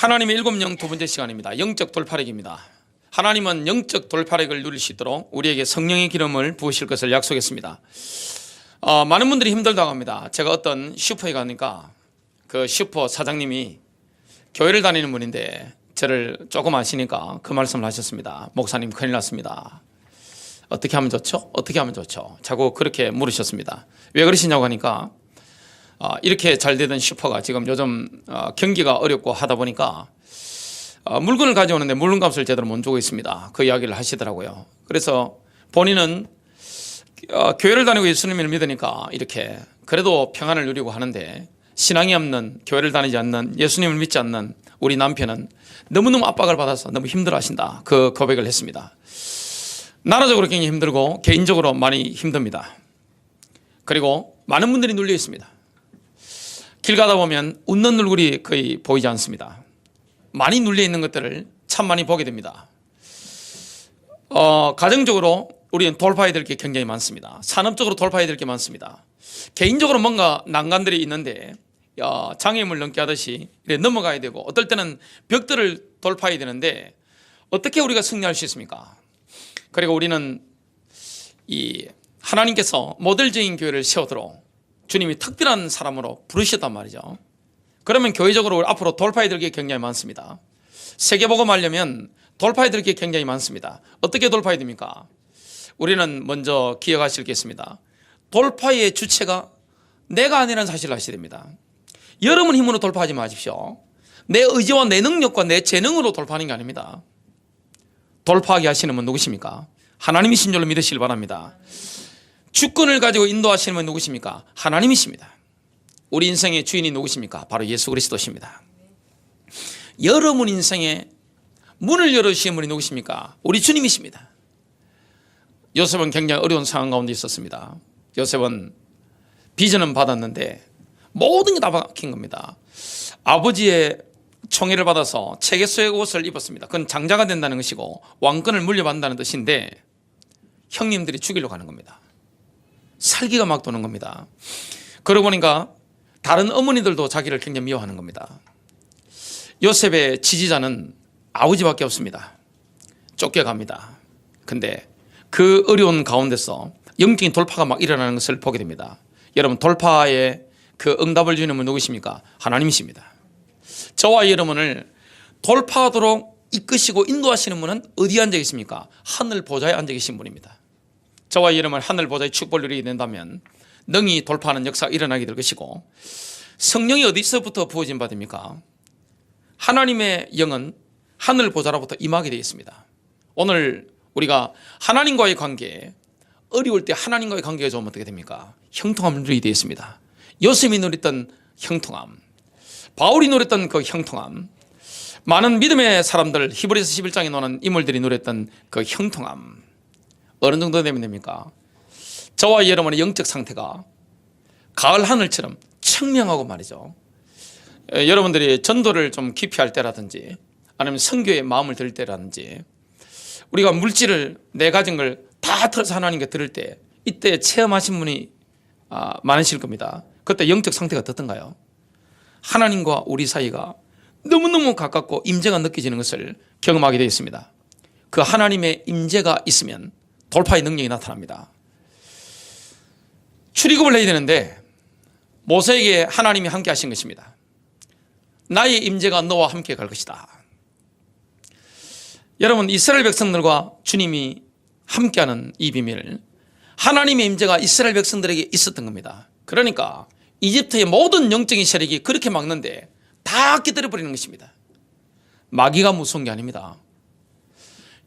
하나님의 일곱 영 두 번째 시간입니다. 영적 돌파력입니다. 하나님은 영적 돌파력을 누릴 수 있도록 우리에게 성령의 기름을 부으실 것을 약속했습니다. 많은 분들이 힘들다고 합니다. 제가 어떤 슈퍼에 가니까 그 슈퍼 사장님이 교회를 다니는 분인데 저를 조금 아시니까 그 말씀을 하셨습니다. 목사님 큰일 났습니다. 어떻게 하면 좋죠? 어떻게 하면 좋죠? 자꾸 그렇게 물으셨습니다. 왜 그러시냐고 하니까 이렇게 잘 되던 슈퍼가 지금 요즘 경기가 어렵고 하다 보니까 물건을 가져오는데 물건값을 제대로 못 주고 있습니다. 그 이야기를 하시더라고요. 그래서 본인은 교회를 다니고 예수님을 믿으니까 이렇게 그래도 평안을 누리고 하는데 신앙이 없는, 교회를 다니지 않는, 예수님을 믿지 않는 우리 남편은 너무너무 압박을 받아서 너무 힘들어 하신다. 그 고백을 했습니다. 나라적으로 굉장히 힘들고 개인적으로 많이 힘듭니다. 그리고 많은 분들이 눌려 있습니다. 길 가다 보면 웃는 얼굴이 거의 보이지 않습니다. 많이 눌려 있는 것들을 참 많이 보게 됩니다. 가정적으로 우리는 돌파해야 될 게 굉장히 많습니다. 산업적으로 돌파해야 될 게 많습니다. 개인적으로 뭔가 난관들이 있는데 장애물을 넘게 하듯이 넘어가야 되고, 어떨 때는 벽들을 돌파해야 되는데 어떻게 우리가 승리할 수 있습니까? 그리고 우리는 이 하나님께서 모델적인 교회를 세우도록 주님이 특별한 사람으로 부르셨단 말이죠. 그러면 교회적으로 앞으로 돌파해야 될 게 굉장히 많습니다. 세계복음 하려면 돌파해야 될 게 굉장히 많습니다. 어떻게 돌파해야 됩니까? 우리는 먼저 기억하실 게 있습니다. 돌파의 주체가 내가 아니라는 사실을 아셔야 됩니다. 여러분 힘으로 돌파하지 마십시오. 내 의지와 내 능력과 내 재능으로 돌파하는 게 아닙니다. 돌파하게 하시는 분 누구십니까? 하나님이신 줄로 믿으시길 바랍니다. 주권을 가지고 인도하시는 분 누구십니까? 하나님이십니다. 우리 인생의 주인이 누구십니까? 바로 예수 그리스도십니다. 여러분 인생의 문을 열어주시는 분이 누구십니까? 우리 주님이십니다. 요셉은 굉장히 어려운 상황 가운데 있었습니다. 요셉은 비전은 받았는데 모든 게 다 박힌 겁니다. 아버지의 총애를 받아서 체계소의 옷을 입었습니다. 그건 장자가 된다는 것이고 왕권을 물려받는다는 뜻인데 형님들이 죽이려고 하는 겁니다. 살기가 막 도는 겁니다. 그러고 보니까 다른 어머니들도 자기를 굉장히 미워하는 겁니다. 요셉의 지지자는 아버지밖에 없습니다. 쫓겨갑니다. 근데 그 어려운 가운데서 영적인 돌파가 막 일어나는 것을 보게 됩니다. 여러분, 돌파의 그 응답을 주는 분 누구십니까? 하나님이십니다. 저와 여러분을 돌파하도록 이끄시고 인도하시는 분은 어디에 앉아 계십니까? 하늘 보좌에 앉아 계신 분입니다. 저와 여러분 하늘 보좌의 축복을 누리게 된다면 능히 돌파하는 역사가 일어나게 될 것이고, 성령이 어디서부터 부어진 받습니까? 하나님의 영은 하늘 보좌로부터 임하게 되어 있습니다. 오늘 우리가 하나님과의 관계, 어려울 때 하나님과의 관계가 좋으면 어떻게 됩니까? 형통함을 누리게 되어 있습니다. 요셉이 누렸던 형통함, 바울이 누렸던 그 형통함, 많은 믿음의 사람들, 히브리서 11장에 나오는 인물들이 누렸던 그 형통함, 어느 정도 되면 됩니까? 저와 여러분의 영적 상태가 가을 하늘처럼 청명하고 말이죠. 여러분들이 전도를 좀 깊이 할 때라든지 아니면 선교에 마음을 들 때라든지 우리가 물질을 내 가진 걸 다 털어서 하나님께 들을 때, 이때 체험하신 분이 많으실 겁니다. 그때 영적 상태가 어떻던가요? 하나님과 우리 사이가 너무너무 가깝고 임재가 느껴지는 것을 경험하게 되어 있습니다. 그 하나님의 임재가 있으면 돌파의 능력이 나타납니다. 출애굽을 해야 되는데 모세에게 하나님이 함께 하신 것입니다. 나의 임재가 너와 함께 갈 것이다. 여러분, 이스라엘 백성들과 주님이 함께하는 이 비밀, 하나님의 임재가 이스라엘 백성들에게 있었던 겁니다. 그러니까 이집트의 모든 영적인 세력이 그렇게 막는데 다 깨뜨려버리는 것입니다. 마귀가 무서운 게 아닙니다.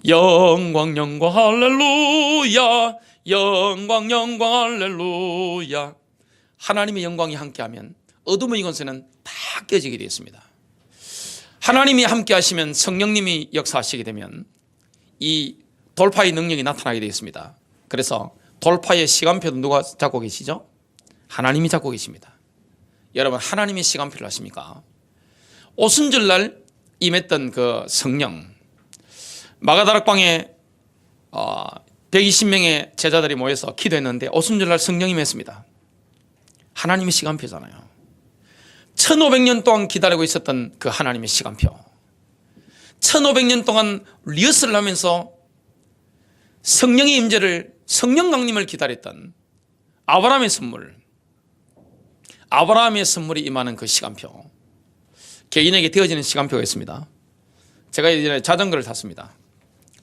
영광 영광 할렐루야, 영광 영광 할렐루야. 하나님의 영광이 함께하면 어둠의 이곳에는 다 깨지게 되어 있습니다. 하나님이 함께 하시면, 성령님이 역사하시게 되면 이 돌파의 능력이 나타나게 되어 있습니다. 그래서 돌파의 시간표도 누가 잡고 계시죠? 하나님이 잡고 계십니다. 여러분, 하나님의 시간표를 아십니까? 오순절날 임했던 그 성령, 마가다락방에 120명의 제자들이 모여서 기도했는데 오순절날 성령이 임했습니다. 하나님의 시간표잖아요. 1500년 동안 기다리고 있었던 그 하나님의 시간표. 1500년 동안 리허설을 하면서 성령의 임재를, 성령 강림을 기다렸던 아브라함의 선물, 아브라함의 선물이 임하는 그 시간표, 개인에게 되어지는 시간표가 있습니다. 제가 예전에 자전거를 탔습니다.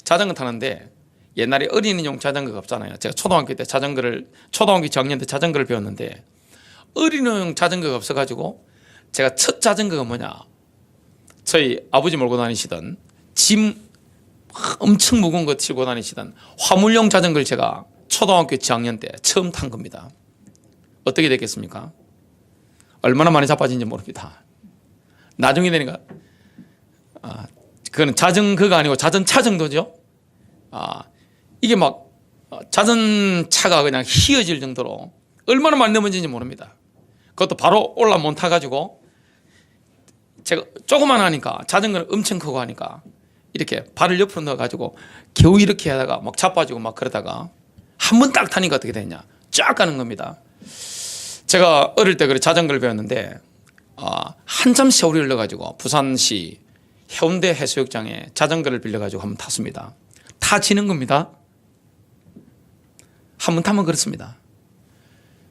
자전거 타는데 옛날에 어린이용 자전거가 없잖아요. 제가 초등학교 저학년 때 자전거를 배웠는데 어린이용 자전거가 없어가지고 제가 첫 자전거가 뭐냐, 저희 아버지 몰고 다니시던 짐 엄청 무거운 거 들고 다니시던 화물용 자전거를 제가 초등학교 저학년 때 처음 탄 겁니다. 어떻게 됐겠습니까? 얼마나 많이 자빠진지 모릅니다. 나중에 되니까 그거는 자전거가 아니고 자전차 정도죠. 이게 막 자전차가 그냥 휘어질 정도로 얼마나 많이 넘어지는지 모릅니다. 그것도 바로 올라 못 타가지고 제가 조그만 하니까, 자전거는 엄청 크고 하니까 이렇게 발을 옆으로 넣어가지고 겨우 이렇게 하다가 막 자빠지고 막 그러다가 한 번 딱 타니까 어떻게 되냐, 쫙 가는 겁니다. 제가 어릴 때 그래 자전거를 배웠는데 한참 세월이 흘러가지고 부산시 해운대 해수욕장에 자전거를 빌려가지고 한번 탔습니다. 타지는 겁니다. 한번 타면 그렇습니다.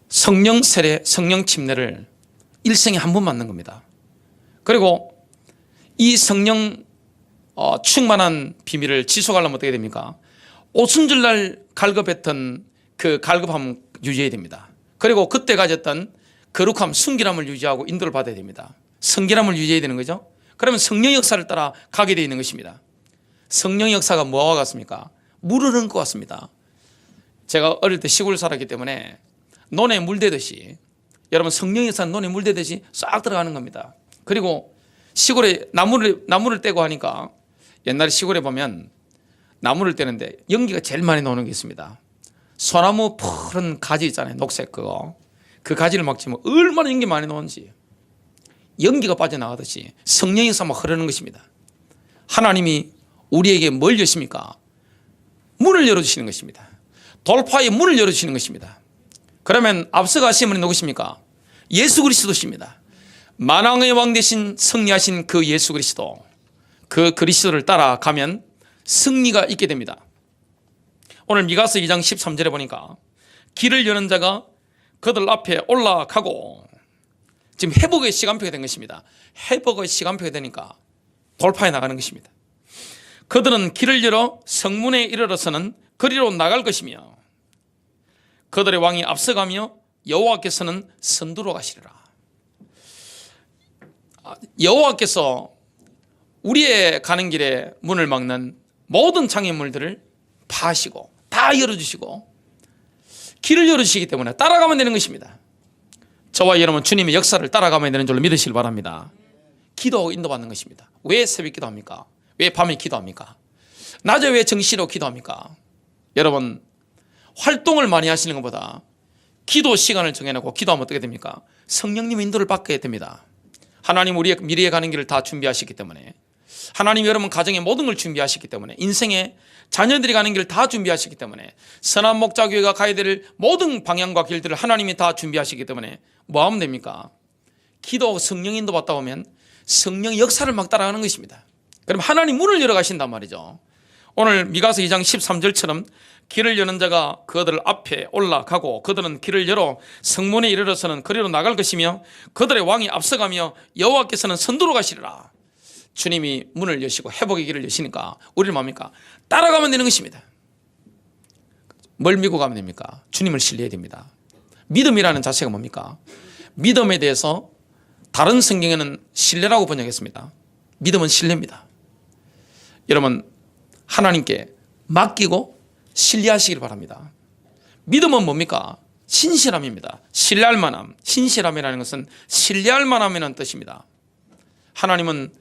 성령 세례, 성령 침례를 일생에 한 번 맞는 겁니다. 그리고 이 성령 충만한 비밀을 지속하려면 어떻게 됩니까? 오순절날 갈급했던 그 갈급함 유지해야 됩니다. 그리고 그때 가졌던 거룩함, 순결함을 유지하고 인도를 받아야 됩니다. 성결함을 유지해야 되는 거죠. 그러면 성령 역사를 따라 가게 되어 있는 것입니다. 성령 역사가 뭐와 같습니까? 물을 얹고 왔습니다. 제가 어릴 때 시골 살았기 때문에 논에 물대듯이, 여러분 성령 역사는 논에 물대듯이 싹 들어가는 겁니다. 그리고 시골에 나무를 떼고 하니까, 옛날에 시골에 보면 나무를 떼는데 연기가 제일 많이 나오는 게 있습니다. 소나무 푸른 가지 있잖아요, 녹색 그거. 그 가지를 막 치면 얼마나 연기 많이 나오는지, 연기가 빠져나가듯이 성령의 역사 막 흐르는 것입니다. 하나님이 우리에게 뭘 여십니까? 문을 열어주시는 것입니다. 돌파의 문을 열어주시는 것입니다. 그러면 앞서가신 분이 누구십니까? 예수 그리스도십니다. 만왕의 왕 되신 승리하신 그 예수 그리스도, 그 그리스도를 따라가면 승리가 있게 됩니다. 오늘 미가서 2장 13절에 보니까 길을 여는 자가 그들 앞에 올라가고, 지금 회복의 시간표가 된 것입니다. 회복의 시간표가 되니까 돌파해 나가는 것입니다. 그들은 길을 열어 성문에 이르러서는 그리로 나갈 것이며 그들의 왕이 앞서가며 여호와께서는 선두로 가시리라. 여호와께서 우리의 가는 길에 문을 막는 모든 장애물들을 파하시고 다 열어주시고 길을 열어주시기 때문에 따라가면 되는 것입니다. 저와 여러분 주님의 역사를 따라가면 되는 줄로 믿으시길 바랍니다. 기도하고 인도받는 것입니다. 왜 새벽 기도합니까? 왜 밤에 기도합니까? 낮에 왜 정시로 기도합니까? 여러분 활동을 많이 하시는 것보다 기도 시간을 정해놓고 기도하면 어떻게 됩니까? 성령님의 인도를 받게 됩니다. 하나님 우리의 미래에 가는 길을 다 준비하셨기 때문에, 하나님 여러분 가정의 모든 걸 준비하셨기 때문에, 인생에 자녀들이 가는 길을 다 준비하셨기 때문에, 선한 목자교회가 가야 될 모든 방향과 길들을 하나님이 다 준비하셨기 때문에 뭐 하면 됩니까? 기도하고 성령 인도 받다 보면 성령 역사를 막 따라가는 것입니다. 그럼 하나님 문을 열어 가신단 말이죠. 오늘 미가서 2장 13절처럼 길을 여는 자가 그들 앞에 올라가고 그들은 길을 열어 성문에 이르러서는 그리로 나갈 것이며 그들의 왕이 앞서가며 여호와께서는 선두로 가시리라. 주님이 문을 여시고 회복의 길을 여시니까 우리는 뭡니까? 따라가면 되는 것입니다. 뭘 믿고 가면 됩니까? 주님을 신뢰해야 됩니다. 믿음이라는 자체가 뭡니까? 믿음에 대해서 다른 성경에는 신뢰라고 번역했습니다. 믿음은 신뢰입니다. 여러분 하나님께 맡기고 신뢰하시길 바랍니다. 믿음은 뭡니까? 신실함입니다. 신뢰할 만함, 신실함이라는 것은 신뢰할 만함이라는 뜻입니다. 하나님은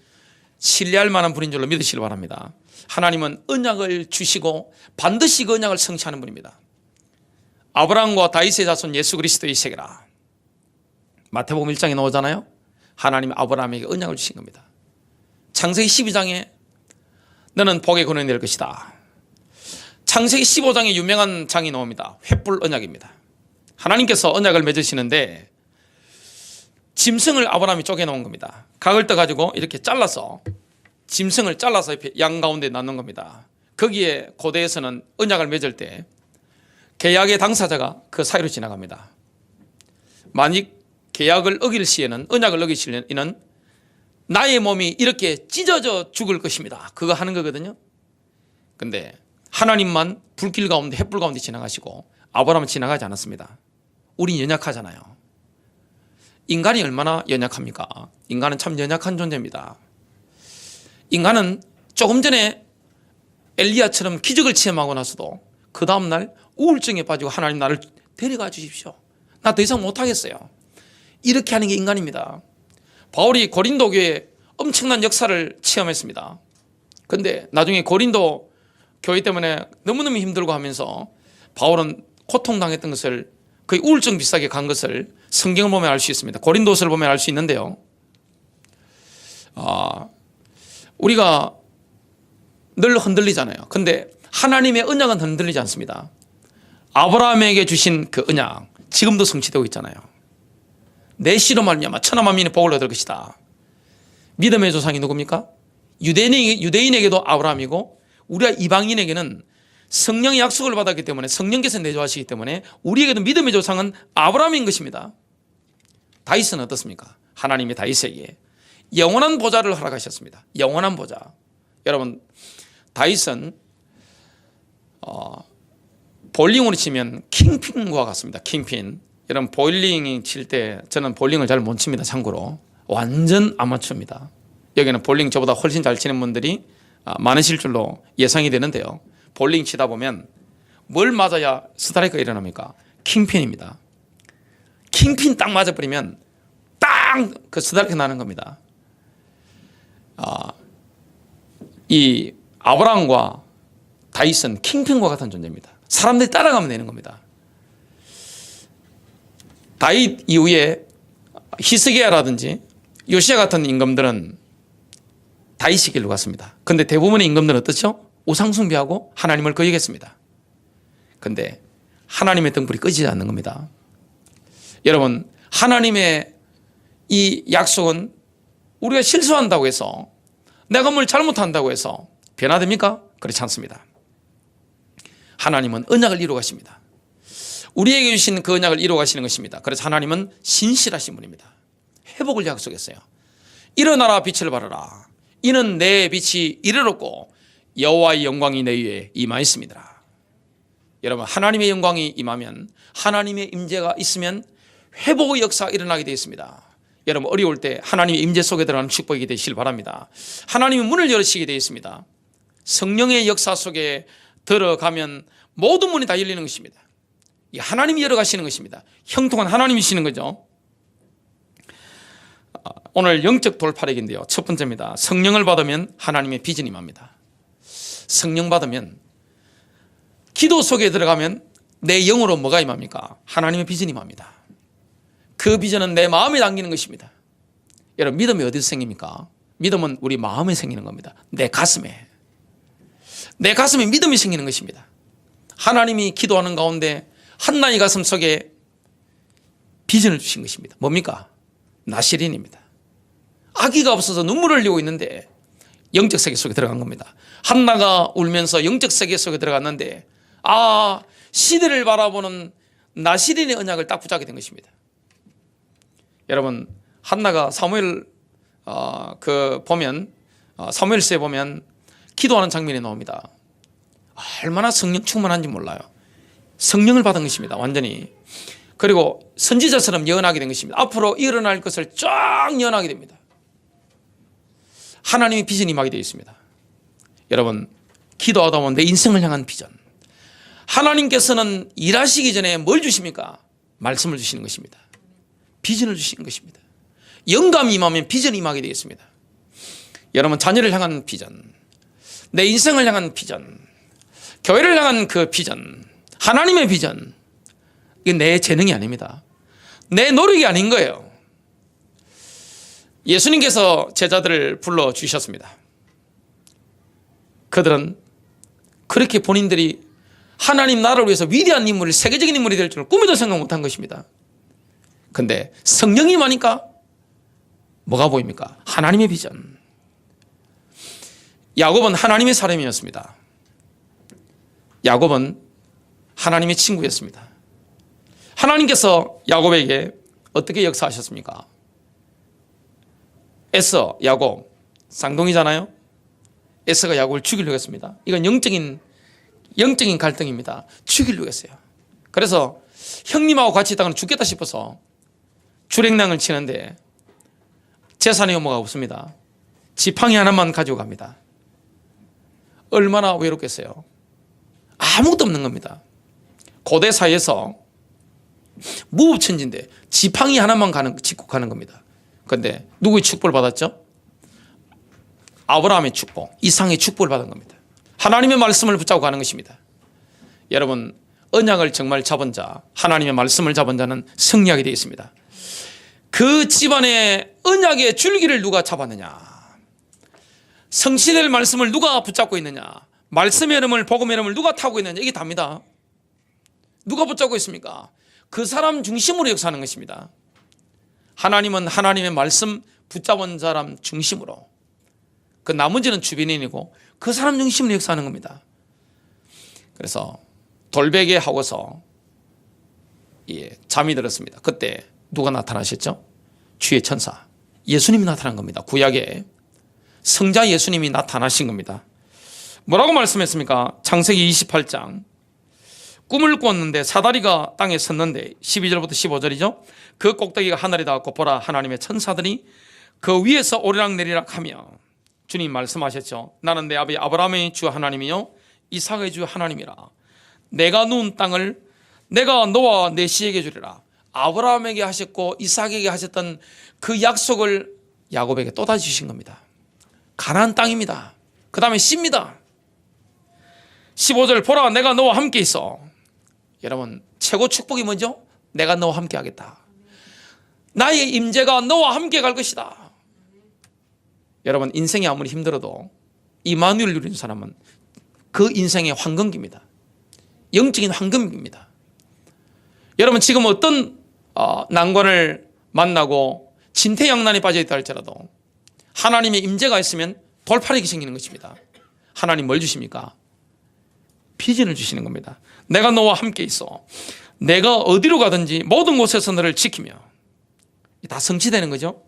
신뢰할 만한 분인 줄로 믿으시길 바랍니다. 하나님은 언약을 주시고 반드시 그 언약을 성취하는 분입니다. 아브라함과 다윗의 자손 예수 그리스도의 세계라. 마태복음 1장에 나오잖아요. 하나님이 아브라함에게 언약을 주신 겁니다. 창세기 12장에 너는 복의 근원이 될 것이다. 창세기 15장에 유명한 장이 나옵니다. 횃불 언약입니다. 하나님께서 언약을 맺으시는데 짐승을 아브라함이 쪼개놓은 겁니다. 각을 떠가지고 이렇게 잘라서 짐승을 잘라서 양 가운데 놨는 겁니다. 거기에 고대에서는 언약을 맺을 때 계약의 당사자가 그 사이로 지나갑니다. 만약 계약을 어길 시에는, 언약을 어길 시에는 나의 몸이 이렇게 찢어져 죽을 것입니다. 그거 하는 거거든요. 근데 하나님만 불길 가운데, 햇불 가운데 지나가시고 아브라함은 지나가지 않았습니다. 우린 연약하잖아요. 인간이 얼마나 연약합니까? 인간은 참 연약한 존재입니다. 인간은 조금 전에 엘리야처럼 기적을 체험하고 나서도 그 다음날 우울증에 빠지고 하나님 나를 데려가 주십시오. 나 더 이상 못하겠어요. 이렇게 하는 게 인간입니다. 바울이 고린도 교회에 엄청난 역사를 체험했습니다. 그런데 나중에 고린도 교회 때문에 너무너무 힘들고 하면서 바울은 고통당했던 것을, 거의 우울증 비슷하게 간 것을 성경을 보면 알 수 있습니다. 고린도서를 보면 알 수 있는데요. 우리가 늘 흔들리잖아요. 근데 하나님의 언약은 흔들리지 않습니다. 아브라함에게 주신 그 언약 지금도 성취되고 있잖아요. 내 씨로 말미암아 천하 만민이 복을 얻을 것이다. 믿음의 조상이 누굽니까? 유대인에게도 아브라함이고 우리가 이방인에게는 성령의 약속을 받았기 때문에 성령께서 내조하시기 때문에 우리에게도 믿음의 조상은 아브라함인 것입니다. 다윗은 어떻습니까? 하나님의 다윗에게 영원한 보좌를 허락하셨습니다. 영원한 보좌. 여러분, 다윗은 볼링으로 치면 킹핀과 같습니다. 킹핀. 여러분, 볼링 칠 때 저는 볼링을 잘 못 칩니다. 참고로 완전 아마추어입니다. 여기는 볼링 저보다 훨씬 잘 치는 분들이 많으실 줄로 예상이 되는데요. 볼링 치다 보면 뭘 맞아야 스트라이크가 일어납니까? 킹핀입니다. 킹핀 딱 맞아버리면 땅! 그 스트라이크 나는 겁니다. 이 아브라함과 다윗은 킹핀과 같은 존재입니다. 사람들이 따라가면 되는 겁니다. 다윗 이후에 히스기야라든지 요시야 같은 임금들은 다윗의 길로 갔습니다. 그런데 대부분의 임금들은 어떻죠? 우상숭배하고 하나님을 거역했습니다. 그런데 하나님의 등불이 꺼지지 않는 겁니다. 여러분, 하나님의 이 약속은 우리가 실수한다고 해서, 내가 뭘 잘못한다고 해서 변화됩니까? 그렇지 않습니다. 하나님은 언약을 이루어 가십니다. 우리에게 주신 그 언약을 이루어 가시는 것입니다. 그래서 하나님은 신실하신 분입니다. 회복을 약속했어요. 일어나라, 빛을 발하라. 이는 내 빛이 이르렀고 여호와의 영광이 내 위에 임하였습니다. 여러분, 하나님의 영광이 임하면, 하나님의 임재가 있으면 회복의 역사가 일어나게 되어 있습니다. 여러분, 어려울 때 하나님의 임재 속에 들어가는 축복이 되시길 바랍니다. 하나님의 문을 열으시게 되어 있습니다. 성령의 역사 속에 들어가면 모든 문이 다 열리는 것입니다. 하나님이 열어가시는 것입니다. 형통한 하나님이시는 거죠. 오늘 영적 돌파력인데요. 첫 번째입니다. 성령을 받으면 하나님의 비전이 임합니다. 성령 받으면, 기도 속에 들어가면 내 영으로 뭐가 임합니까? 하나님의 비전이 임합니다. 그 비전은 내 마음에 담기는 것입니다. 여러분, 믿음이 어디서 생깁니까? 믿음은 우리 마음에 생기는 겁니다. 내 가슴에 믿음이 생기는 것입니다. 하나님이 기도하는 가운데 한나의 가슴 속에 비전을 주신 것입니다. 뭡니까? 나시린입니다. 아기가 없어서 눈물을 흘리고 있는데 영적 세계 속에 들어간 겁니다. 한나가 울면서 영적 세계 속에 들어갔는데, 시대를 바라보는 나시린의 언약을 딱 붙잡게 된 것입니다. 여러분, 한나가 사무엘 사무엘서에 보면 기도하는 장면이 나옵니다. 얼마나 성령 충만한지 몰라요. 성령을 받은 것입니다. 완전히. 그리고 선지자처럼 예언하게 된 것입니다. 앞으로 일어날 것을 쫙 예언하게 됩니다. 하나님의 비전이 임하게 되어 있습니다. 여러분, 기도하다 보면 내 인생을 향한 비전. 하나님께서는 일하시기 전에 뭘 주십니까? 말씀을 주시는 것입니다. 비전을 주시는 것입니다. 영감이 임하면 비전이 임하게 되겠습니다. 여러분, 자녀를 향한 비전, 내 인생을 향한 비전, 교회를 향한 그 비전, 하나님의 비전, 이게 내 재능이 아닙니다. 내 노력이 아닌 거예요. 예수님께서 제자들을 불러주셨습니다. 그들은 그렇게 본인들이 하나님 나라를 위해서 위대한 인물, 세계적인 인물이 될 줄 꿈에도 생각 못한 것입니다. 그런데 성령이 임하니까 뭐가 보입니까? 하나님의 비전. 야곱은 하나님의 사람이었습니다. 야곱은 하나님의 친구였습니다. 하나님께서 야곱에게 어떻게 역사하셨습니까? 에서, 야곱, 쌍둥이잖아요. 에서가 야곱을 죽이려고 했습니다. 이건 영적인 갈등입니다. 죽이려고 했어요. 그래서 형님하고 같이 있다가는 죽겠다 싶어서 주랭랑을 치는데 재산이 뭐가 없습니다. 지팡이 하나만 가지고 갑니다. 얼마나 외롭겠어요. 아무것도 없는 겁니다. 고대 사회에서 무법천지인데 지팡이 하나만 짚고 가는 겁니다. 그런데 누구의 축복을 받았죠? 아브라함의 축복, 이삭의 축복을 받은 겁니다. 하나님의 말씀을 붙잡고 가는 것입니다. 여러분, 언약을 정말 잡은 자, 하나님의 말씀을 잡은 자는 승리하게 되어 있습니다. 그 집안의 언약의 줄기를 누가 잡았느냐, 성취될 말씀을 누가 붙잡고 있느냐, 말씀의 흐름을, 복음의 흐름을 누가 타고 있느냐, 이게 답니다. 누가 붙잡고 있습니까? 그 사람 중심으로 역사하는 것입니다. 하나님은 하나님의 말씀 붙잡은 사람 중심으로, 그 나머지는 주변인이고 그 사람 중심으로 역사하는 겁니다. 그래서 돌베개 하고서 잠이 들었습니다. 그때 누가 나타나셨죠? 주의 천사 예수님이 나타난 겁니다. 구약에 성자 예수님이 나타나신 겁니다. 뭐라고 말씀했습니까? 창세기 28장 꿈을 꿨는데 사다리가 땅에 섰는데 12절부터 15절이죠. 그 꼭대기가 하늘에 닿았고 보라 하나님의 천사들이 그 위에서 오르락내리락 하며, 주님 말씀하셨죠. 나는 내 아버지 아브라함의 주 하나님이요 이삭의 주 하나님이라. 내가 누운 땅을 내가 너와 내 씨에게 주리라. 아브라함에게 하셨고 이삭에게 하셨던 그 약속을 야곱에게 또다시 주신 겁니다. 가나안 땅입니다. 그 다음에 씨입니다. 15절 보라 내가 너와 함께 있어. 여러분, 최고 축복이 뭐죠? 내가 너와 함께 하겠다. 나의 임재가 너와 함께 갈 것이다. 여러분, 인생이 아무리 힘들어도 이마누엘 누리는 사람은 그 인생의 황금기입니다. 영적인 황금기입니다. 여러분, 지금 어떤 난관을 만나고 진퇴양난에 빠져있다 할지라도 하나님의 임재가 있으면 돌파력이 생기는 것입니다. 하나님 뭘 주십니까? 비전을 주시는 겁니다. 내가 너와 함께 있어. 내가 어디로 가든지 모든 곳에서 너를 지키며, 다 성취되는 거죠.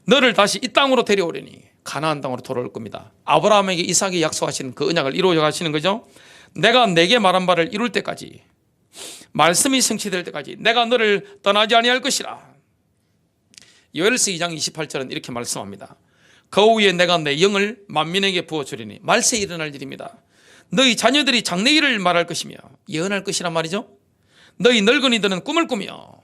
너를 다시 이 땅으로 데려오려니 가나안 땅으로 돌아올 겁니다. 아브라함에게 이삭이 약속하신 그 언약을 이루어 가시는 거죠. 내가 내게 말한 바를 이룰 때까지, 말씀이 성취될 때까지 내가 너를 떠나지 아니할 것이라. 요엘서 2장 28절은 이렇게 말씀합니다. 그 후에 내가 내 영을 만민에게 부어주리니, 말세에 일어날 일입니다. 너희 자녀들이 장래 일을 말할 것이며 예언할 것이란 말이죠. 너희 늙은이들은 꿈을 꾸며,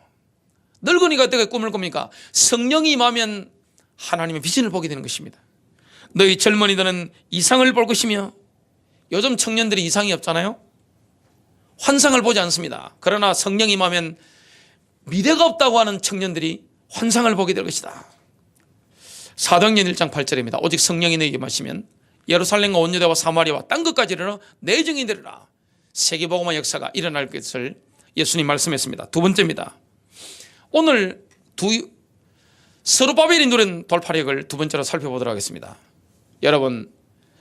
늙은이가 어떻게 꿈을 꿉니까? 성령이 임하면 하나님의 비전을 보게 되는 것입니다. 너희 젊은이들은 이상을 볼 것이며, 요즘 청년들이 이상이 없잖아요. 환상을 보지 않습니다. 그러나 성령이 임하면 미래가 없다고 하는 청년들이 환상을 보게 될 것이다. 사도행전 1장 8절입니다. 오직 성령이 너희에게 임하시면 예루살렘과 온 유대와 사마리아와 땅 끝까지 이르러 내 증인이 되리라. 세계복음화 역사가 일어날 것을 예수님 말씀했습니다. 두 번째입니다. 오늘 스룹바벨이 누린 돌파력을 두 번째로 살펴보도록 하겠습니다. 여러분,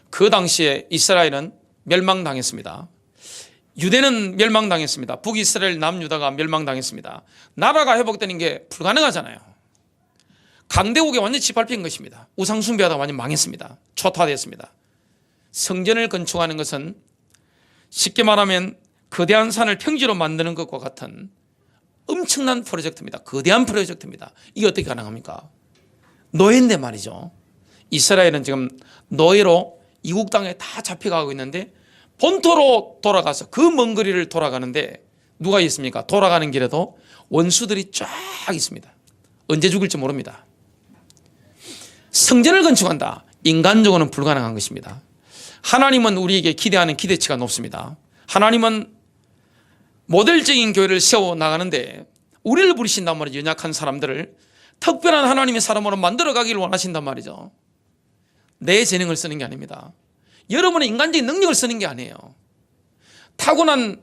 그 당시에 이스라엘은 멸망당했습니다. 유대는 멸망당했습니다. 북이스라엘, 남유다가 멸망당했습니다. 나라가 회복되는 게 불가능하잖아요. 강대국이 완전히 짓밟힌 것입니다. 우상숭배하다가 완전히 망했습니다. 초토화되었습니다. 성전을 건축하는 것은 쉽게 말하면 거대한 산을 평지로 만드는 것과 같은 엄청난 프로젝트입니다. 거대한 프로젝트입니다. 이게 어떻게 가능합니까? 노예인데 말이죠. 이스라엘은 지금 노예로 이국 땅에 다 잡혀가고 있는데 본토로 돌아가서 그 먼 거리를 돌아가는데 누가 있습니까? 돌아가는 길에도 원수들이 쫙 있습니다. 언제 죽을지 모릅니다. 성전을 건축한다. 인간적으로는 불가능한 것입니다. 하나님은 우리에게 기대하는 기대치가 높습니다. 하나님은 모델적인 교회를 세워나가는데 우리를 부르신단 말이죠. 연약한 사람들을 특별한 하나님의 사람으로 만들어가기를 원하신단 말이죠. 내 재능을 쓰는 게 아닙니다. 여러분의 인간적인 능력을 쓰는 게 아니에요. 타고난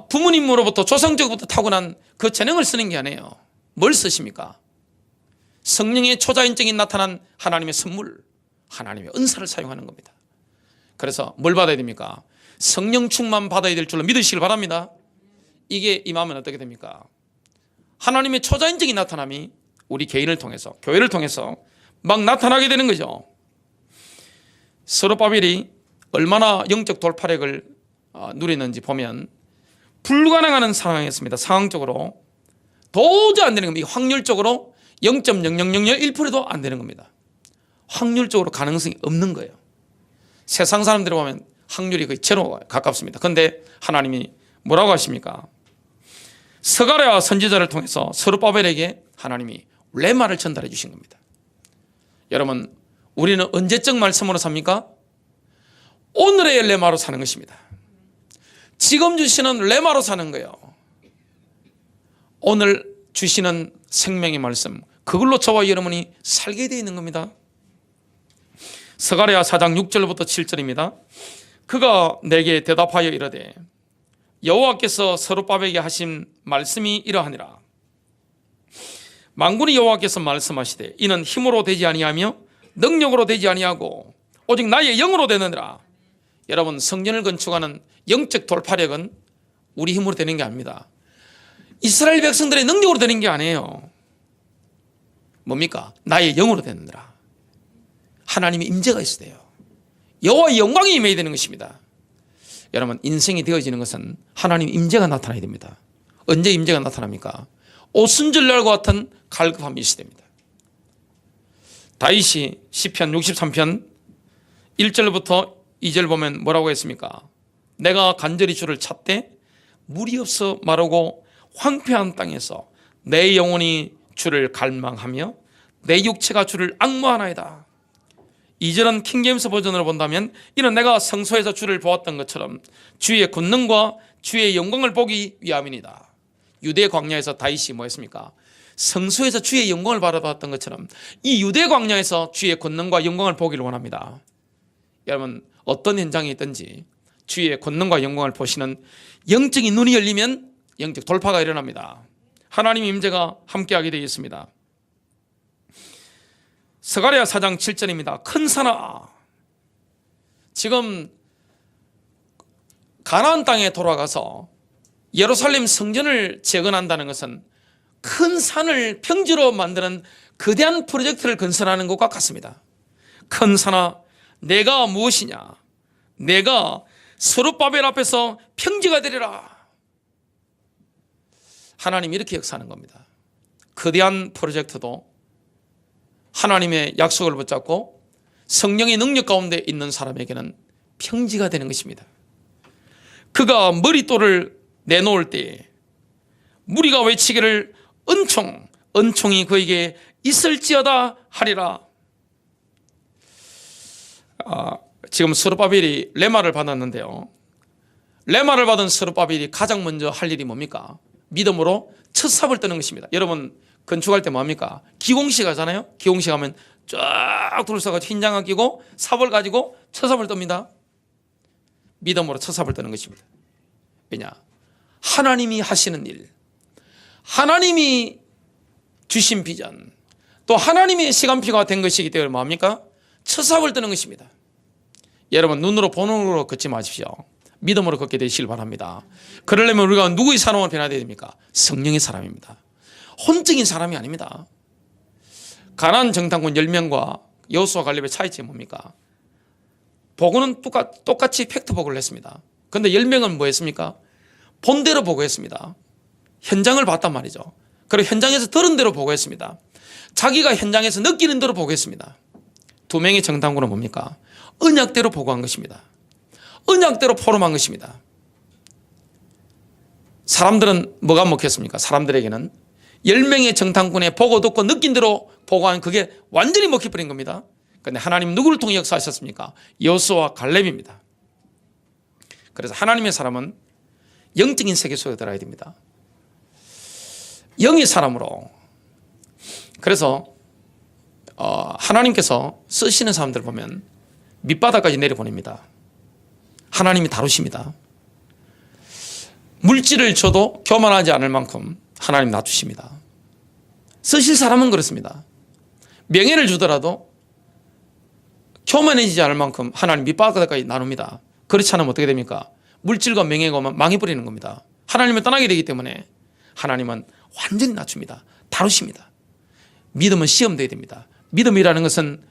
부모님으로부터 조상적부터 타고난 그 재능을 쓰는 게 아니에요. 뭘 쓰십니까? 성령의 초자연적인 나타난 하나님의 선물, 하나님의 은사를 사용하는 겁니다. 그래서 뭘 받아야 됩니까? 성령 충만 받아야 될 줄로 믿으시길 바랍니다. 이게 임하면 어떻게 됩니까? 하나님의 초자연적인 나타남이 우리 개인을 통해서, 교회를 통해서 막 나타나게 되는 거죠. 스룹바벨이 얼마나 영적 돌파력을 누리는지 보면 불가능한 상황이었습니다. 상황적으로 도저히 안 되는 겁니다. 확률적으로 0.00001%도 안 되는 겁니다. 확률적으로 가능성이 없는 거예요. 세상 사람들을 보면 확률이 거의 제로 가깝습니다. 그런데 하나님이 뭐라고 하십니까? 스가랴 선지자를 통해서 스룹바벨에게 하나님이 레마를 전달해 주신 겁니다. 여러분, 우리는 언제적 말씀으로 삽니까? 오늘의 레마로 사는 것입니다. 지금 주시는 레마로 사는 거예요. 오늘 주시는 생명의 말씀, 그걸로 저와 여러분이 살게 되어 있는 겁니다. 스가랴 4장 6절부터 7절입니다. 그가 내게 대답하여 이르되 여호와께서 스룹바벨에게 하신 말씀이 이러하니라. 만군의 여호와께서 말씀하시되 이는 힘으로 되지 아니하며 능력으로 되지 아니하고 오직 나의 영으로 되느니라. 여러분, 성전을 건축하는 영적 돌파력은 우리 힘으로 되는 게 아닙니다. 이스라엘 백성들의 능력으로 되는 게 아니에요. 뭡니까? 나의 영으로 되느니라. 하나님의 임재가 있어야 돼요. 여호와의 영광이 임해야 되는 것입니다. 여러분, 인생이 되어지는 것은 하나님의 임재가 나타나야 됩니다. 언제 임재가 나타납니까? 오순절날과 같은 갈급함이 있어야 됩니다. 다윗이 시편 63편 1절부터 2절 보면 뭐라고 했습니까? 내가 간절히 주를 찾되 물이 없어 마르고 황폐한 땅에서 내 영혼이 주를 갈망하며 내 육체가 주를 앙모하나이다. 2절은 킹제임스 버전으로 본다면 이는 내가 성소에서 주를 보았던 것처럼 주의 권능과 주의 영광을 보기 위함이니이다. 유대 광야에서 다윗이 뭐 했습니까? 성소에서 주의 영광을 바라봤던 것처럼 이 유대 광야에서 주의 권능과 영광을 보기를 원합니다. 여러분, 어떤 현장에 있든지 주의 권능과 영광을 보시는 영적인 눈이 열리면 영적 돌파가 일어납니다. 하나님의 임재가 함께하게 되어 있습니다. 스가랴 4장 7절입니다. 큰 산아, 지금 가나안 땅에 돌아가서 예루살렘 성전을 재건한다는 것은 큰 산을 평지로 만드는 거대한 프로젝트를 건설하는 것과 같습니다. 큰 산아, 내가 무엇이냐? 내가 스룹바벨 앞에서 평지가 되리라. 하나님이 이렇게 역사하는 겁니다. 거대한 프로젝트도 하나님의 약속을 붙잡고 성령의 능력 가운데 있는 사람에게는 평지가 되는 것입니다. 그가 머릿돌을 내놓을 때에 무리가 외치기를 은총이 그에게 있을지어다 하리라. 지금 스룹바벨이 레마를 받았는데요. 레마를 받은 스룹바벨이 가장 먼저 할 일이 뭡니까? 믿음으로 첫 삽을 뜨는 것입니다. 여러분, 건축할 때 뭐합니까? 기공식 하잖아요. 기공식 하면 쫙 둘러싸가지고 흰장을 끼고 삽을 가지고 첫 삽을 뜹니다. 믿음으로 첫 삽을 뜨는 것입니다. 왜냐? 하나님이 하시는 일, 하나님이 주신 비전, 또 하나님의 시간표가 된 것이기 때문에 뭐합니까? 첫 삽을 뜨는 것입니다. 여러분, 눈으로 보는 거로 걷지 마십시오. 믿음으로 걷게 되시길 바랍니다. 그러려면 우리가 누구의 사람으로 변화되어야 됩니까? 성령의 사람입니다. 혼적인 사람이 아닙니다. 가나안 정탐꾼 10명과 여호수아 갈렙의 차이점이 뭡니까? 보고는 똑같이 팩트 보고를 했습니다. 그런데 10명은 뭐 했습니까? 본대로 보고했습니다. 현장을 봤단 말이죠. 그리고 현장에서 들은 대로 보고했습니다. 자기가 현장에서 느끼는 대로 보고했습니다. 2명의 정탐꾼은 뭡니까? 언약대로 보고한 것입니다. 언약대로 포럼한 것입니다. 사람들은 뭐가 먹혔습니까? 사람들에게는 10명의 정탐꾼의 보고 듣고 느낀 대로 보고한 그게 완전히 먹혀버린 겁니다. 그런데 하나님 누구를 통해 역사하셨습니까? 여호수아와 갈렙입니다. 그래서 하나님의 사람은 영적인 세계 속에 들어야 됩니다. 영의 사람으로. 그래서 하나님께서 쓰시는 사람들 보면 밑바닥까지 내려보냅니다. 하나님이 다루십니다. 물질을 줘도 교만하지 않을 만큼 하나님 놔두십니다. 쓰실 사람은 그렇습니다. 명예를 주더라도 교만해지지 않을 만큼 하나님 밑바닥까지 나눕니다. 그렇지 않으면 어떻게 됩니까? 물질과 명예가 망해버리는 겁니다. 하나님을 떠나게 되기 때문에 하나님은 완전히 낮춥니다. 다루십니다. 믿음은 시험돼야 됩니다. 믿음이라는 것은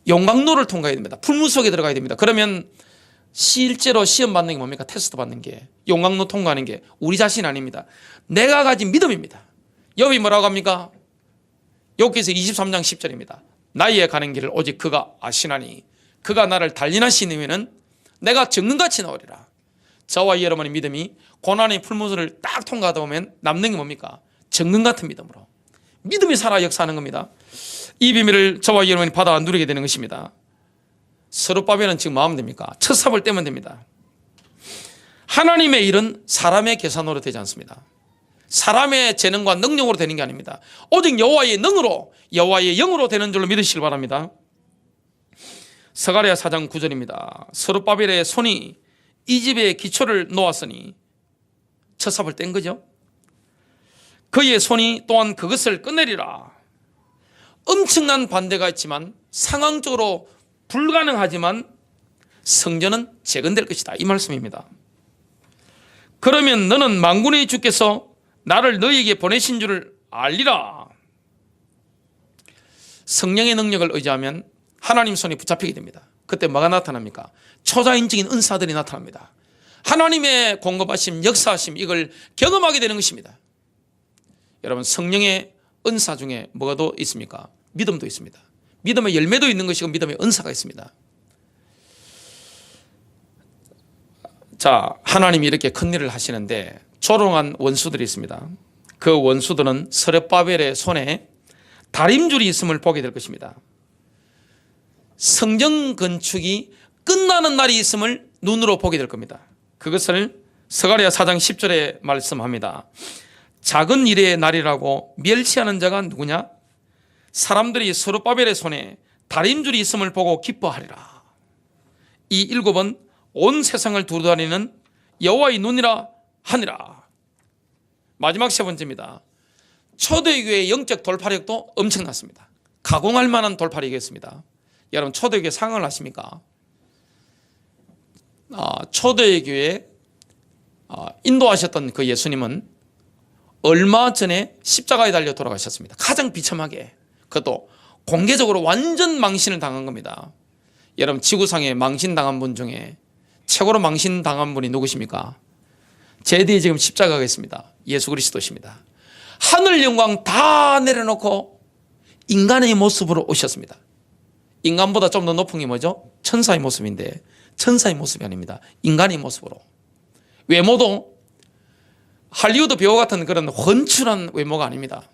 용광로를 통과해야 됩니다. 풀무 속에 들어가야 됩니다. 그러면 실제로 시험 받는 게 뭡니까? 테스트 받는 게, 용광로 통과하는 게 우리 자신 아닙니다. 내가 가진 믿음입니다. 욥이 뭐라고 합니까? 욥기서 23장 10절입니다. 나의 가는 길을 오직 그가 아시나니 그가 나를 단련하시면은 내가 정금같이 나오리라. 저와 여러분의 믿음이 고난의 풀무술을 딱 통과하다 보면 남는 게 뭡니까? 정금 같은 믿음으로 믿음이 살아 역사하는 겁니다. 이 비밀을 저와 여러분이 받아 누리게 되는 것입니다. 스룹바벨은 지금 뭐 하면 됩니까? 첫 삽을 떼면 됩니다. 하나님의 일은 사람의 계산으로 되지 않습니다. 사람의 재능과 능력으로 되는 게 아닙니다. 오직 여호와의 능으로, 여호와의 영으로 되는 줄로 믿으시길 바랍니다. 스가랴 4장 9절입니다. 스룹바벨의 손이 이 집의 기초를 놓았으니, 첫 삽을 뗀 거죠. 그의 손이 또한 그것을 끝내리라. 엄청난 반대가 있지만, 상황적으로 불가능하지만 성전은 재건될 것이다, 이 말씀입니다. 그러면 너는 만군의 주께서 나를 너희에게 보내신 줄을 알리라. 성령의 능력을 의지하면 하나님 손에 붙잡히게 됩니다. 그때 뭐가 나타납니까? 초자연적인 은사들이 나타납니다. 하나님의 공급하심, 역사하심, 이걸 경험하게 되는 것입니다. 여러분, 성령의 은사 중에 뭐가 더 있습니까? 믿음도 있습니다. 믿음의 열매도 있는 것이고 믿음의 은사가 있습니다. 자, 하나님이 이렇게 큰 일을 하시는데 조롱한 원수들이 있습니다. 그 원수들은 스룹바벨의 손에 다림줄이 있음을 보게 될 것입니다. 성전 건축이 끝나는 날이 있음을 눈으로 보게 될 겁니다. 그것을 스가랴 4장 10절에 말씀합니다. 작은 일의 날이라고 멸시하는 자가 누구냐? 사람들이 스룹바벨의 손에 다림줄이 있음을 보고 기뻐하리라. 이 일곱은 온 세상을 두루다니는 여호와의 눈이라 하니라. 마지막 세 번째입니다. 초대교회의 영적 돌파력도 엄청났습니다. 가공할 만한 돌파력이었습니다. 여러분, 초대교회 상황을 아십니까? 초대교회에 인도하셨던 그 예수님은 얼마 전에 십자가에 달려 돌아가셨습니다. 가장 비참하게, 그것도 공개적으로 완전 망신을 당한 겁니다. 여러분, 지구상에 망신당한 분 중에 최고로 망신당한 분이 누구십니까? 제 뒤에 지금 십자가가 있습니다. 예수 그리스도십니다. 하늘 영광 다 내려놓고 인간의 모습으로 오셨습니다. 인간보다 좀 더 높은 게 뭐죠? 천사의 모습인데 천사의 모습이 아닙니다. 인간의 모습으로. 외모도 할리우드 배우 같은 그런 훤칠한 외모가 아닙니다.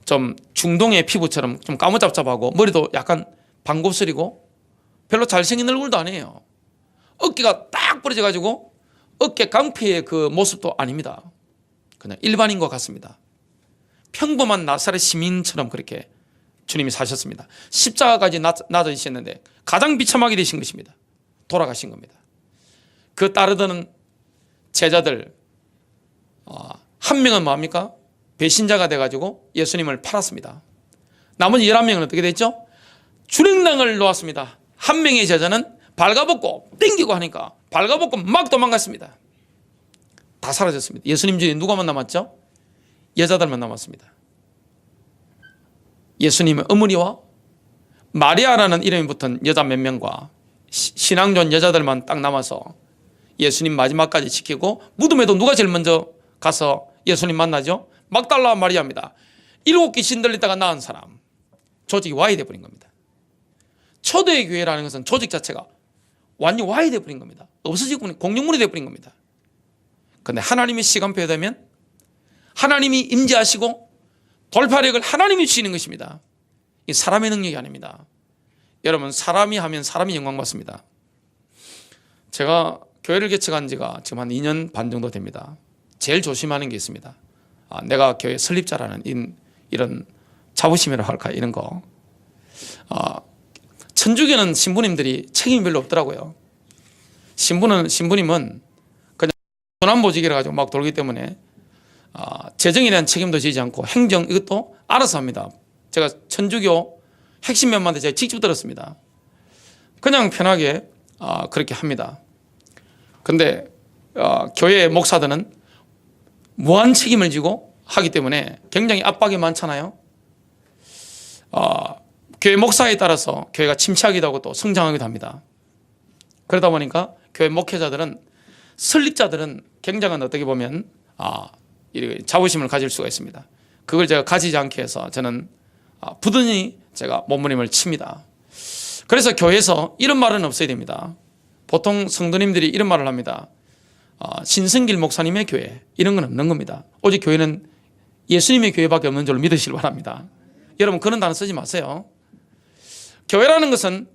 좀 중동의 피부처럼 좀 까무잡잡하고 머리도 약간 반곱슬이고 별로 잘생긴 얼굴도 아니에요. 어깨가 딱 부러져 가지고 어깨 깡패의 그 모습도 아닙니다. 그냥 일반인과 같습니다. 평범한 나사렛 시민처럼 그렇게 주님이 사셨습니다. 십자가까지 낮아지셨는데 가장 비참하게 되신 것입니다. 돌아가신 겁니다. 그 따르던 제자들 한 명은 뭡니까? 배신자가 돼가지고 예수님을 팔았습니다. 나머지 11명은 어떻게 됐죠? 주랭랑을 놓았습니다. 한 명의 제자는 발가벗고 땡기고 하니까 발가벗고 막 도망갔습니다. 다 사라졌습니다. 예수님 중에 누가만 남았죠? 여자들만 남았습니다. 예수님의 어머니와 마리아라는 이름이 붙은 여자 몇 명과 신앙 좋은 여자들만 딱 남아서 예수님 마지막까지 지키고, 무덤에도 누가 제일 먼저 가서 예수님 만나죠? 막달라 마리아입니다. 7 귀신 들리다가 나은 사람. 조직이 와야 돼버린 겁니다. 초대의 교회라는 것은 조직 자체가 완전히 와야 돼버린 겁니다. 없어지고 공룡물이 돼버린 겁니다. 그런데 하나님의 시간표에 되면 하나님이 임재하시고 돌파력을 하나님이 주시는 것입니다. 이 사람의 능력이 아닙니다. 여러분, 사람이 하면 사람이 영광 받습니다. 제가 교회를 개척한 지가 지금 한 2년 반 정도 됩니다. 제일 조심하는 게 있습니다. 내가 교회 설립자라는 이런 자부심이라 할까, 이런 거. 천주교는 신부님들이 책임이 별로 없더라고요. 신부님은 그냥 조남보직이라 가지고 막 돌기 때문에 재정에 대한 책임도 지지 않고 행정 이것도 알아서 합니다. 제가 천주교 핵심 면만데 제가 직접 들었습니다. 그냥 편하게 그렇게 합니다. 근데 교회 목사들은 무한 책임을 지고 하기 때문에 굉장히 압박이 많잖아요. 교회 목사에 따라서 교회가 침체하기도 하고 또 성장하기도 합니다. 그러다 보니까 교회 목회자들은, 설립자들은 굉장한 어떻게 보면 자부심을 가질 수가 있습니다. 그걸 제가 가지지 않게 해서 저는 부단히 제가 몸부림을 칩니다. 그래서 교회에서 이런 말은 없어야 됩니다. 보통 성도님들이 이런 말을 합니다. 신성길 목사님의 교회, 이런 건 없는 겁니다. 오직 교회는 예수님의 교회밖에 없는 줄 믿으시길 바랍니다. 여러분, 그런 단어 쓰지 마세요. 교회라는 것은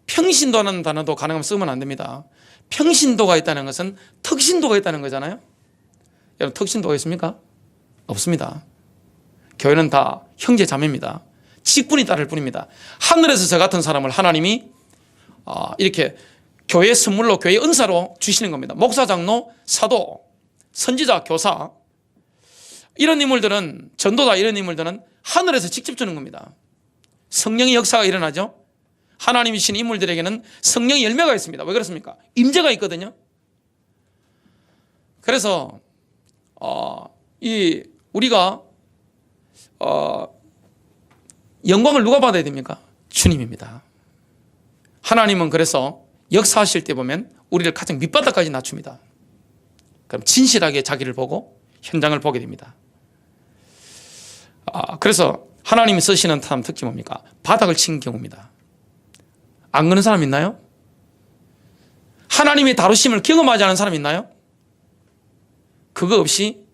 평신도라는 단어도 가능하면 쓰면 안 됩니다. 평신도가 있다는 것은 특신도가 있다는 거잖아요. 여러분, 특신도가 있습니까? 없습니다. 교회는 다 형제 자매입니다. 직분이 따를 뿐입니다. 하늘에서 저 같은 사람을 하나님이 이렇게 교회 선물로, 교회 은사로 주시는 겁니다. 목사, 장로, 사도, 선지자, 교사, 이런 인물들은, 전도자, 이런 인물들은 하늘에서 직접 주는 겁니다. 성령의 역사가 일어나죠. 하나님이 주신 인물들에게는 성령의 열매가 있습니다. 왜 그렇습니까? 임재가 있거든요. 그래서 우리가 영광을 누가 받아야 됩니까? 주님입니다. 하나님은 그래서 역사하실 때 보면 우리를 가장 밑바닥까지 낮춥니다. 그럼 진실하게 자기를 보고 현장을 보게 됩니다. 그래서 하나님이 쓰시는 사람 특징이 뭡니까? 바닥을 친 경우입니다. 안 그런 사람 있나요? 하나님의 다루심을 경험하지 않은 사람 있나요? 그거 없이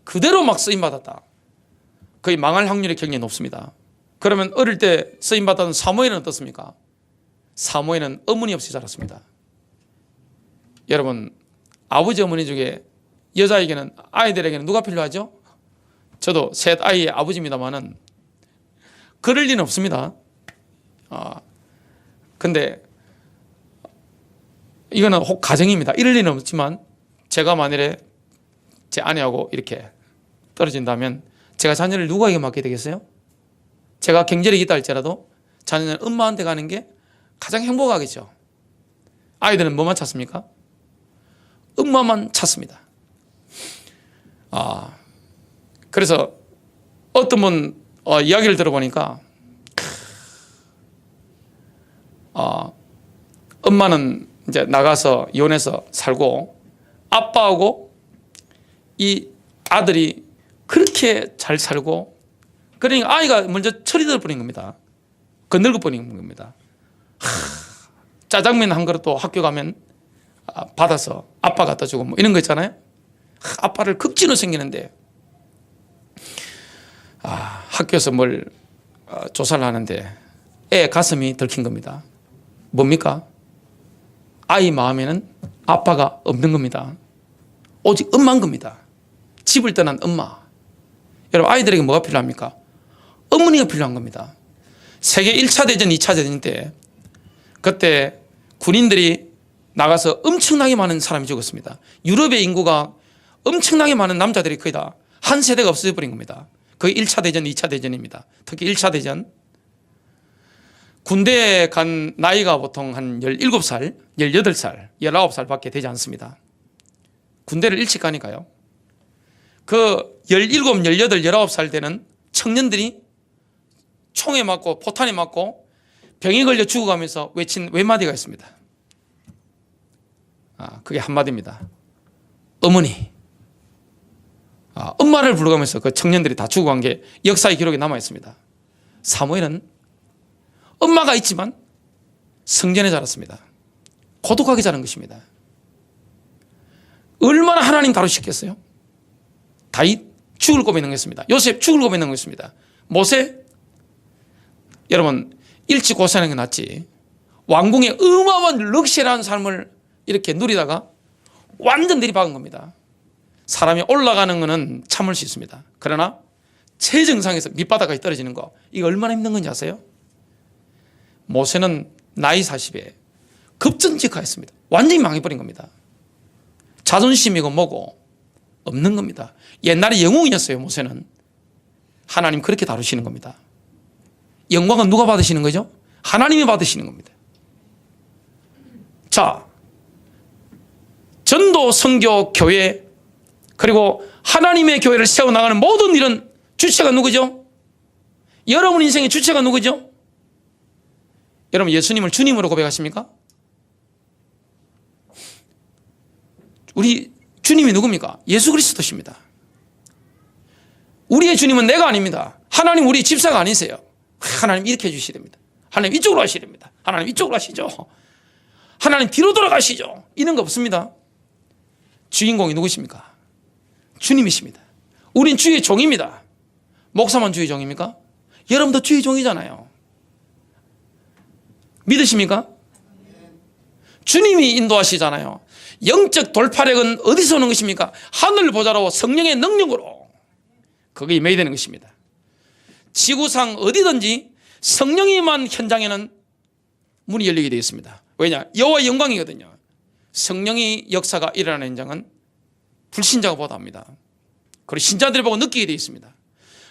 그대로 막 쓰임받았다. 거의 망할 확률이 굉장히 높습니다. 그러면 어릴 때 쓰임받았던 사무엘은 어떻습니까? 사무엘은 어머니 없이 자랐습니다. 여러분, 아버지 어머니 중에 여자에게는, 아이들에게는 누가 필요하죠? 저도 셋 아이의 아버지입니다만은 그럴 리는 없습니다. 근데 이거는 혹 가정입니다. 이럴 리는 없지만 제가 만일에 제 아내하고 이렇게 떨어진다면 제가 자녀를 누구에게 맡게 되겠어요? 제가 경제력이 있다 할지라도 자녀는 엄마한테 가는 게 가장 행복하겠죠. 아이들은 뭐만 찾습니까? 엄마만 찾습니다. 그래서 어떤 분 이야기를 들어보니까 엄마는 이제 나가서 이혼해서 살고 아빠하고 이 아들이 그렇게 잘 살고, 그러니까 아이가 먼저 철이 들어버린 겁니다. 건들고버린 겁니다. 짜장면 한 그릇도 학교 가면 받아서 아빠 갖다 주고 뭐 이런 거 있잖아요. 아빠를 극진으로 생기는데 학교에서 뭘 조사를 하는데 애 가슴이 들킨 겁니다. 뭡니까? 아이 마음에는 아빠가 없는 겁니다. 오직 엄마인 겁니다. 집을 떠난 엄마. 여러분, 아이들에게 뭐가 필요합니까? 어머니가 필요한 겁니다. 세계 1차 대전, 2차 대전 때 그때 군인들이 나가서 엄청나게 많은 사람이 죽었습니다. 유럽의 인구가 엄청나게 많은 남자들이 거의 다 한 세대가 없어져 버린 겁니다. 그게 1차 대전, 2차 대전입니다. 특히 1차 대전. 군대에 간 나이가 보통 한 17살, 18살, 19살 밖에 되지 않습니다. 군대를 일찍 가니까요. 그 17, 18, 19살 되는 청년들이 총에 맞고 포탄에 맞고 병에 걸려 죽어가면서 외친 외마디가 있습니다. 그게 한마디입니다. 어머니. 엄마를 부르면서 그 청년들이 다 죽어간 게 역사의 기록에 남아 있습니다. 사무엘은 엄마가 있지만 성전에 자랐습니다. 고독하게 자란 것입니다. 얼마나 하나님 다루시겠어요? 다윗 죽을 고비 넘겼습니다. 요셉 죽을 고비 넘겼습니다. 모세, 여러분, 일찍 고생하는 게 낫지. 왕궁의 어마어마한 럭셔리한 삶을 이렇게 누리다가 완전 내리박은 겁니다. 사람이 올라가는 것은 참을 수 있습니다. 그러나 최정상에서 밑바닥까지 떨어지는 거, 이거 얼마나 힘든 건지 아세요? 모세는 나이 40에 급전직하였습니다. 완전히 망해버린 겁니다. 자존심이고 뭐고 없는 겁니다. 옛날에 영웅이었어요. 모세는. 하나님 그렇게 다루시는 겁니다. 영광은 누가 받으시는 거죠? 하나님이 받으시는 겁니다. 자, 전도, 선교, 교회, 그리고 하나님의 교회를 세워나가는 모든 일은 주체가 누구죠? 여러분 인생의 주체가 누구죠? 여러분 예수님을 주님으로 고백하십니까? 우리 주님이 누굽니까? 예수 그리스도십니다. 우리의 주님은 내가 아닙니다. 하나님 우리 집사가 아니세요. 하나님 이렇게 해주셔야 됩니다. 하나님 이쪽으로 하셔야 됩니다. 하나님 이쪽으로 하시죠. 하나님 뒤로 돌아가시죠. 이런 거 없습니다. 주인공이 누구십니까? 주님이십니다. 우린 주의 종입니다. 목사만 주의 종입니까? 여러분도 주의 종이잖아요. 믿으십니까? 주님이 인도하시잖아요. 영적 돌파력은 어디서 오는 것입니까? 하늘 보좌로 성령의 능력으로 그게 임해야 되는 것입니다. 지구상 어디든지 성령이 임한 현장에는 문이 열리게 되어 있습니다. 왜냐? 여호와의 영광이거든요. 성령의 역사가 일어나는 현장은 불신자가 보도합니다. 그리고 신자들이 보고 느끼게 되어 있습니다.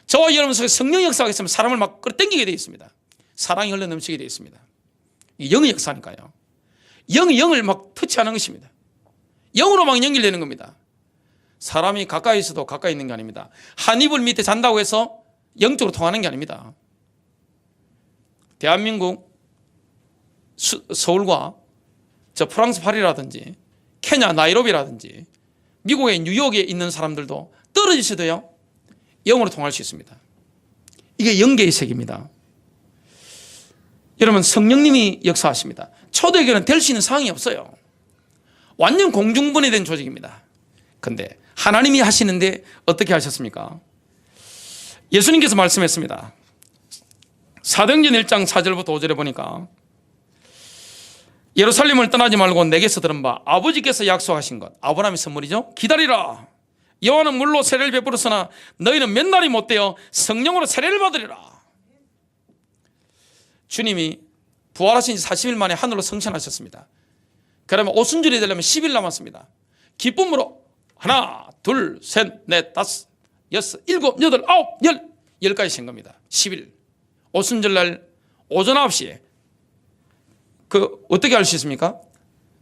저와 여러분 속에 성령의 역사가 있으면 사람을 막 끌어당기게 되어 있습니다. 사랑이 흘러넘치게 되어 있습니다. 이 영의 역사니까요. 영이 영을 막 터치하는 것입니다. 영으로 막 연결되는 겁니다. 사람이 가까이 있어도 가까이 있는 게 아닙니다. 한 이불 밑에 잔다고 해서 영적으로 통하는 게 아닙니다. 대한민국 서울과 저 프랑스 파리라든지 케냐 나이로비라든지 미국의 뉴욕에 있는 사람들도 떨어지셔도요 영으로 통할 수 있습니다. 이게 영계의 세계입니다. 여러분 성령님이 역사하십니다. 초대교회는 될 수 있는 상황이 없어요. 완전 공중분해된 조직입니다. 그런데 하나님이 하시는데 어떻게 하셨습니까? 예수님께서 말씀했습니다. 사도행전 1장 4절부터 5절에 보니까 예루살렘을 떠나지 말고 내게서 들은 바 아버지께서 약속하신 것, 아브라함의 선물이죠. 기다리라. 여호와는 물로 세례를 베풀었으나 너희는 몇 날이 못되어 성령으로 세례를 받으리라. 주님이 부활하신 지 40일 만에 하늘로 승천하셨습니다. 그러면 오순절이 되려면 10일 남았습니다. 기쁨으로 하나, 둘, 셋, 넷, 다섯, 여섯, 일곱, 여덟, 아홉, 열까지 생 겁니다. 10일. 오순절날 오전 9시에 그 어떻게 알 수 있습니까?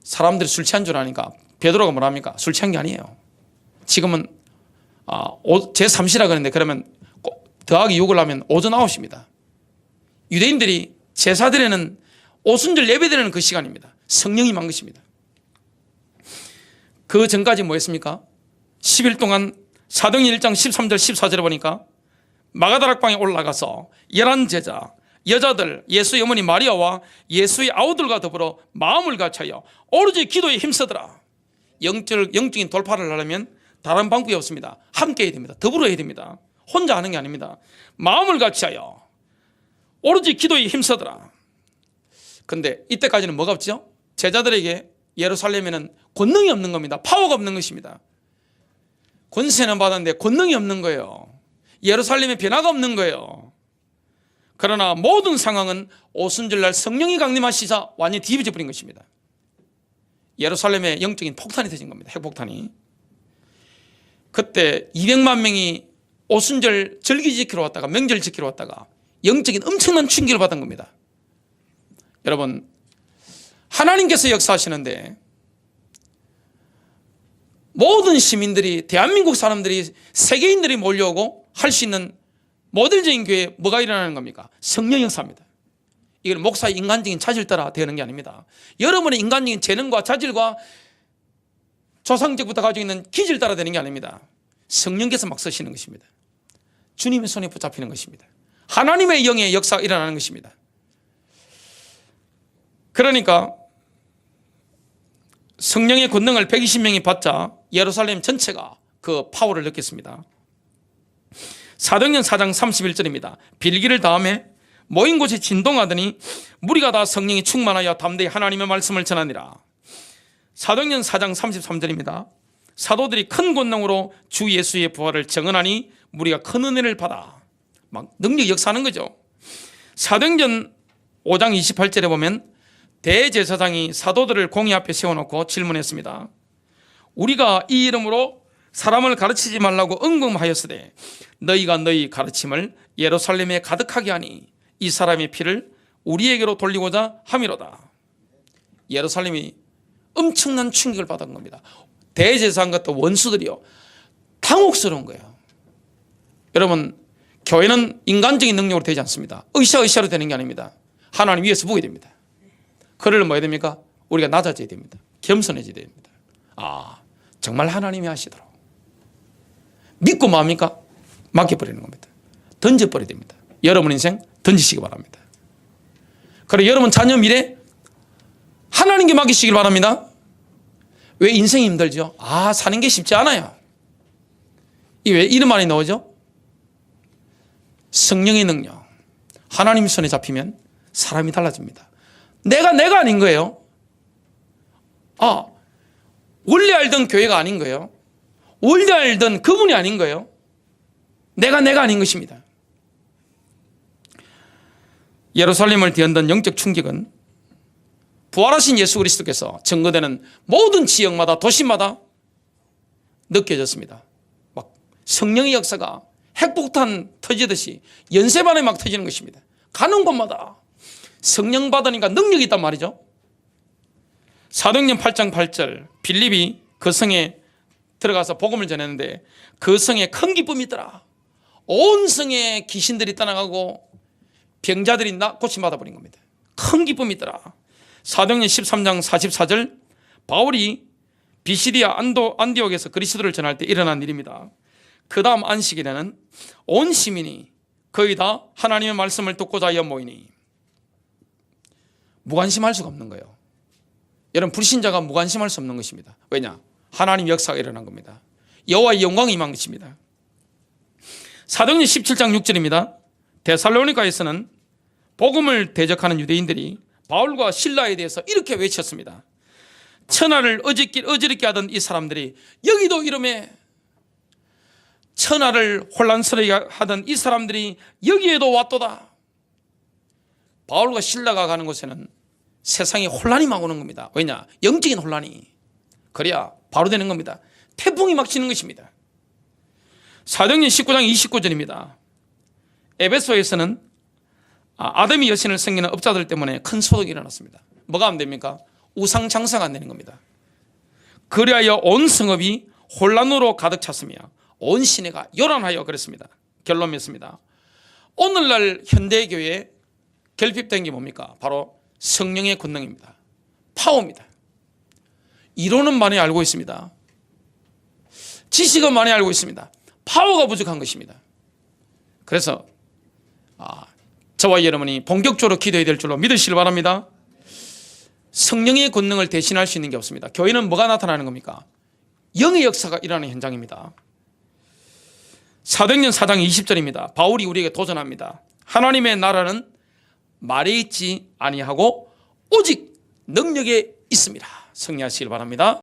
사람들이 술 취한 줄 아니까 베드로가 뭐랍니까? 술 취한 게 아니에요. 지금은 제3시라 그러는데 그러면 더하기 6을 하면 오전 9시입니다. 유대인들이 제사드리는 오순절 예배드리는 그 시간입니다. 성령이 만 것입니다. 그 전까지 뭐 했습니까? 10일 동안 사도행전 1장 13절 14절에 보니까 마가다락방에 올라가서 11제자 여자들 예수의 어머니 마리아와 예수의 아우들과 더불어 마음을 같이하여 오로지 기도에 힘쓰더라. 영적인 돌파를 하려면 다른 방법이 없습니다. 함께 해야 됩니다. 더불어 해야 됩니다. 혼자 하는 게 아닙니다. 마음을 같이하여 오로지 기도에 힘쓰더라. 근데 이때까지는 뭐가 없죠? 제자들에게 예루살렘에는 권능이 없는 겁니다. 파워가 없는 것입니다. 권세는 받았는데 권능이 없는 거예요. 예루살렘에 변화가 없는 거예요. 그러나 모든 상황은 오순절날 성령이 강림하시자 완전히 뒤집어 버린 것입니다. 예루살렘에 영적인 폭탄이 터진 겁니다. 핵폭탄이. 그때 200만 명이 오순절 절기 지키러 왔다가 명절 지키러 왔다가 영적인 엄청난 충격을 받은 겁니다. 여러분 하나님께서 역사하시는데 모든 시민들이 대한민국 사람들이 세계인들이 몰려오고 할 수 있는 모델적인 교회에 뭐가 일어나는 겁니까? 성령 역사입니다. 이건 목사의 인간적인 자질 따라 되는 게 아닙니다. 여러분의 인간적인 재능과 자질과 조상적부터 가지고 있는 기질 따라 되는 게 아닙니다. 성령께서 막 쓰시는 것입니다. 주님의 손에 붙잡히는 것입니다. 하나님의 영의 역사가 일어나는 것입니다. 그러니까 성령의 권능을 120명이 받자 예루살렘 전체가 그 파워를 느꼈습니다. 사도행전 4장 31절입니다. 빌기를 다음에 모인 곳이 진동하더니 무리가 다 성령이 충만하여 담대히 하나님의 말씀을 전하니라. 사도행전 4장 33절입니다. 사도들이 큰 권능으로 주 예수의 부활을 증언하니 무리가 큰 은혜를 받아. 막 능력 역사하는 거죠. 사도행전 5장 28절에 보면 대제사장이 사도들을 공의 앞에 세워놓고 질문했습니다. 우리가 이 이름으로 사람을 가르치지 말라고 응금하였으되 너희가 너희 가르침을 예루살렘에 가득하게 하니 이 사람의 피를 우리에게로 돌리고자 함이로다. 예루살렘이 엄청난 충격을 받은 겁니다. 대제사장과 원수들이요, 당혹스러운 거예요. 여러분, 교회는 인간적인 능력으로 되지 않습니다. 으쌰으쌰로 되는 게 아닙니다. 하나님 위에서 보게 됩니다. 그러려면 뭐 해야 됩니까? 우리가 낮아져야 됩니다. 겸손해져야 됩니다. 정말 하나님이 하시도록 믿고 맙니까? 맡겨버리는 겁니다. 던져버려야 됩니다. 여러분 인생 던지시기 바랍니다. 그리고 여러분 자녀 미래 하나님께 맡기시길 바랍니다. 왜 인생이 힘들죠? 사는 게 쉽지 않아요. 왜 이름 안에 나오죠? 성령의 능력. 하나님 손에 잡히면 사람이 달라집니다. 내가 아닌 거예요. 원래 알던 교회가 아닌 거예요. 원래 알던 그분이 아닌 거예요. 내가 아닌 것입니다. 예루살렘을 뒤흔든 영적 충격은 부활하신 예수 그리스도께서 증거되는 모든 지역마다 도시마다 느껴졌습니다. 막 성령의 역사가 핵폭탄 터지듯이 연쇄반에 막 터지는 것입니다. 가는 곳마다 성령 받으니까 능력이 있단 말이죠. 사도행전 8장 8절 빌립이 그 성에 들어가서 복음을 전했는데 그 성에 큰 기쁨이 있더라. 온 성에 귀신들이 떠나가고 병자들이 고침받아 버린 겁니다. 큰 기쁨이 있더라. 사도행전 13장 44절 바울이 비시디아 안디옥에서 그리스도를 전할 때 일어난 일입니다. 그 다음 안식일에는 온 시민이 거의 다 하나님의 말씀을 듣고자 하여 모이니 무관심할 수가 없는 거예요. 여러분, 불신자가 무관심할 수 없는 것입니다. 왜냐? 하나님 역사가 일어난 겁니다. 여호와의 영광이 임한 것입니다. 사도행전 17장 6절입니다. 데살로니가에서는 복음을 대적하는 유대인들이 바울과 실라에 대해서 이렇게 외쳤습니다. 천하를 어지럽게 하던 이 사람들이 여기도 이름에, 천하를 혼란스럽게 하던 이 사람들이 여기에도 왔도다. 바울과 실라가 가는 곳에는 세상에 혼란이 막 오는 겁니다. 왜냐? 영적인 혼란이. 그래야 바로 되는 겁니다. 태풍이 막 치는 것입니다. 사도행전 19장 29절입니다. 에베소에서는 아담이 여신을 섬기는 업자들 때문에 큰 소동이 일어났습니다. 뭐가 안 됩니까? 우상 장사가 안 되는 겁니다. 그리하여 온 성읍이 혼란으로 가득 찼으며 온 시내가 요란하여 그랬습니다. 결론 맺습니다. 오늘날 현대교회에 결핍된 게 뭡니까? 바로 성령의 권능입니다. 파워입니다. 이론은 많이 알고 있습니다. 지식은 많이 알고 있습니다. 파워가 부족한 것입니다. 그래서 저와 여러분이 본격적으로 기도해야 될 줄로 믿으시길 바랍니다. 성령의 권능을 대신할 수 있는 게 없습니다. 교회는 뭐가 나타나는 겁니까? 영의 역사가 일어나는 현장입니다. 사도행전 4장 20절입니다. 바울이 우리에게 도전합니다. 하나님의 나라는 말에 있지 아니하고 오직 능력에 있습니다. 승리하시길 바랍니다.